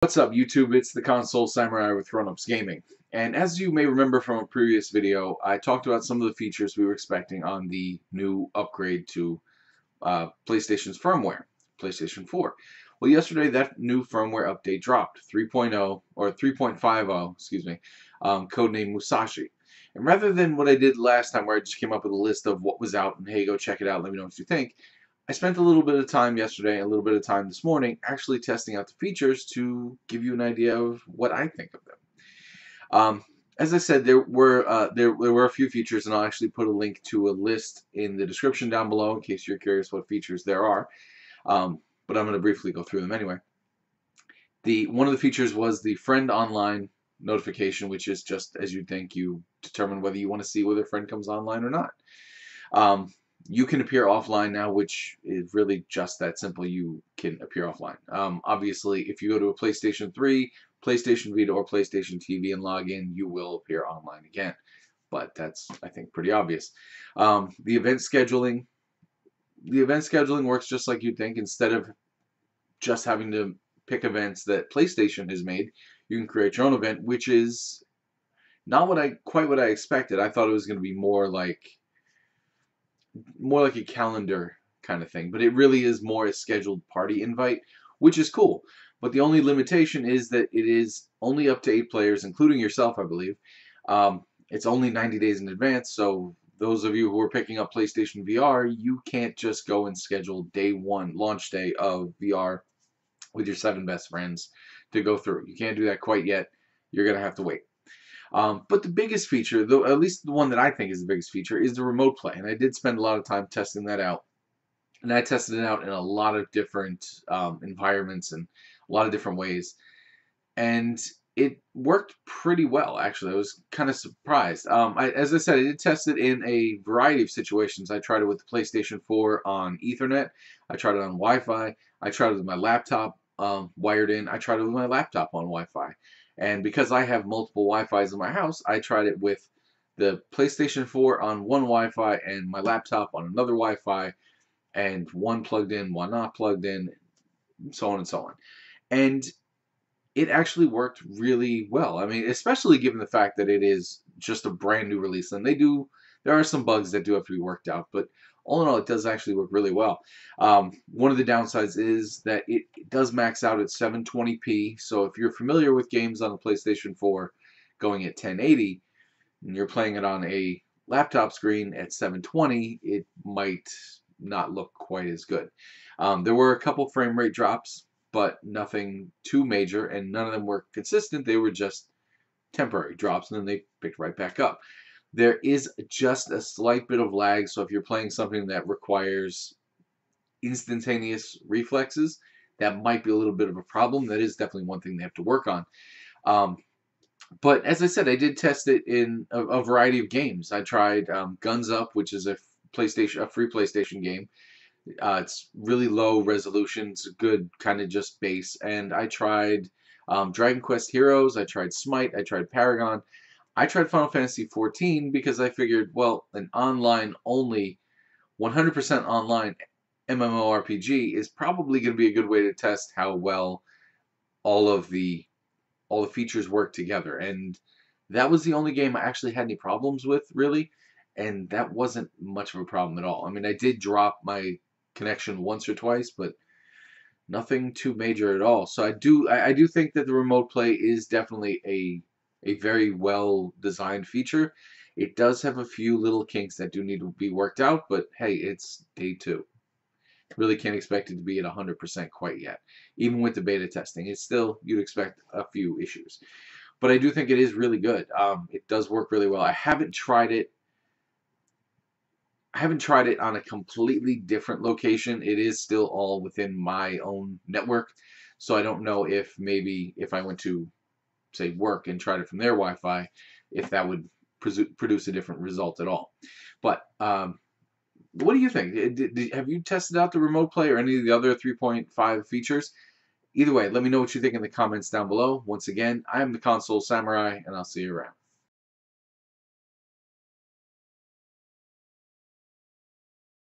What's up, YouTube? It's the Console Samurai with Grown-Ups Gaming. And as you may remember from a previous video, I talked about some of the features we were expecting on the new upgrade to PlayStation's firmware, PlayStation 4. Well, yesterday that new firmware update dropped, 3.0 or 3.50, excuse me, codename Musashi. And rather than what I did last time, where I just came up with a list of what was out and hey, go check it out, let me know what you think, I spent a little bit of time yesterday, a little bit of time this morning, actually testing out the features to give you an idea of what I think of them. As I said, there were a few features, and I'll actually put a link to a list in the description down below in case you're curious what features there are. But I'm going to briefly go through them anyway. One of the features was the friend online notification, which is just as you'd think, you determine whether you want to see whether a friend comes online or not. You can appear offline now, which is really just that simple. You can appear offline. Obviously, if you go to a PlayStation 3, PlayStation Vita, or PlayStation TV and log in, you will appear online again. But that's, I think, pretty obvious. The event scheduling works just like you'd think. Instead of just having to pick events that PlayStation has made, you can create your own event, which is not quite what I expected. I thought it was going to be more like a calendar kind of thing, but it really is more a scheduled party invite, which is cool. But the only limitation is that it is only up to 8 players, including yourself, I believe. It's only 90 days in advance, so those of you who are picking up PlayStation VR, you can't just go and schedule day one, launch day of VR with your 7 best friends to go through. You can't do that quite yet. You're going to have to wait. But the biggest feature, though, at least the one that I think is the biggest feature, is the remote play. And I did spend a lot of time testing that out. And I tested it out in a lot of different environments and a lot of different ways. And it worked pretty well, actually. I was kind of surprised. As I said, I did test it in a variety of situations. I tried it with the PlayStation 4 on Ethernet. I tried it on Wi-Fi. I tried it with my laptop wired in. I tried it with my laptop on Wi-Fi. And because I have multiple Wi-Fis in my house, I tried it with the PlayStation 4 on one Wi-Fi and my laptop on another Wi-Fi, and one plugged in, one not plugged in, so on and so on. And it actually worked really well. I mean, especially given the fact that it is just a brand new release. And there are some bugs that do have to be worked out, but all in all, it does actually work really well. One of the downsides is that it does max out at 720p. So if you're familiar with games on the PlayStation 4 going at 1080, and you're playing it on a laptop screen at 720, it might not look quite as good. There were a couple frame rate drops, but nothing too major, and none of them were consistent. They were just temporary drops, and then they picked right back up. There is just a slight bit of lag, so if you're playing something that requires instantaneous reflexes, that might be a little bit of a problem. That is definitely one thing they have to work on. But as I said, I did test it in a variety of games. I tried Guns Up, which is a free PlayStation game. It's really low resolution. It's good kind of just base. And I tried Dragon Quest Heroes. I tried Smite. I tried Paragon. I tried Final Fantasy XIV because I figured, well, an online-only, 100% online MMORPG is probably going to be a good way to test how well all the features work together. And that was the only game I actually had any problems with, really. And that wasn't much of a problem at all. I mean, I did drop my connection once or twice, but nothing too major at all. So I do think that the remote play is definitely a very well designed feature. It does have a few little kinks that do need to be worked out, but hey, it's day 2. Really can't expect it to be at 100% quite yet. Even with the beta testing, it's still, you'd expect a few issues. But I do think it is really good. It does work really well. I haven't tried it on a completely different location. It is still all within my own network. So I don't know if maybe if I went to, say, work and tried it from their Wi-Fi, if that would produce a different result at all. But what do you think? Have you tested out the remote play or any of the other 3.5 features? Either way, let me know what you think in the comments down below. Once again, I am the Console Samurai, and I'll see you around.